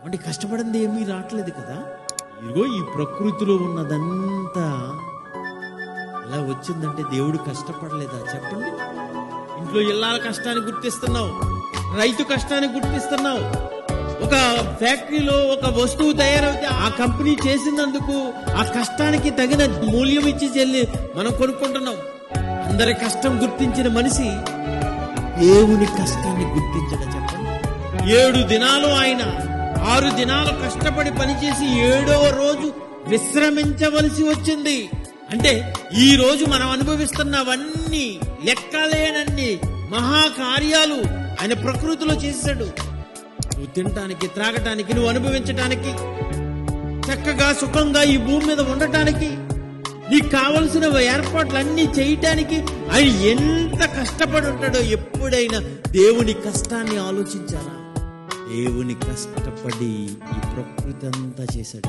అంటే కష్టపడింది ఏమీ రావట్లేదు కదా. ఇదిగో ఈ ప్రకృతిలో ఉన్నదంతా ఎలా వచ్చిందంటే దేవుడు కష్టపడలేదా చెప్పండి? ఇంట్లో ఇళ్ళ కష్టాన్ని గుర్తిస్తున్నావు, రైతు కష్టాన్ని గుర్తిస్తున్నావు. ఒక ఫ్యాక్టరీలో ఒక వస్తువు తయారైతే ఆ కంపెనీ చేసినందుకు ఆ కష్టానికి తగిన మూల్యం ఇచ్చి చెల్లి మనం కొనుక్కుంటున్నాం. అందరి కష్టం గుర్తించిన మనిషి దేవుని కష్టాన్ని గుర్తించడం చెప్పండి. 7 దినాలు ఆయన 6 దినాలు కష్టపడి పనిచేసి 7వ రోజు విశ్రమించవలసి వచ్చింది. అంటే ఈ రోజు మనం అనుభవిస్తున్నవన్నీ లెక్కలేనన్ని మహాకార్యాలు ఆయన ప్రకృతిలో చేశాడు. నువ్వు తినటానికి, త్రాగటానికి, నువ్వు అనుభవించటానికి, చక్కగా సుఖంగా ఈ భూమి మీద ఉండటానికి, నీకు కావలసిన ఏర్పాట్లన్నీ చేయటానికి ఆయన ఎంత కష్టపడి ఉంటాడో. ఎప్పుడైనా దేవుని కష్టాన్ని ఆలోచించారా? దేవుని కష్టపడి ఈ ప్రకృతి అంతా చేశాడు.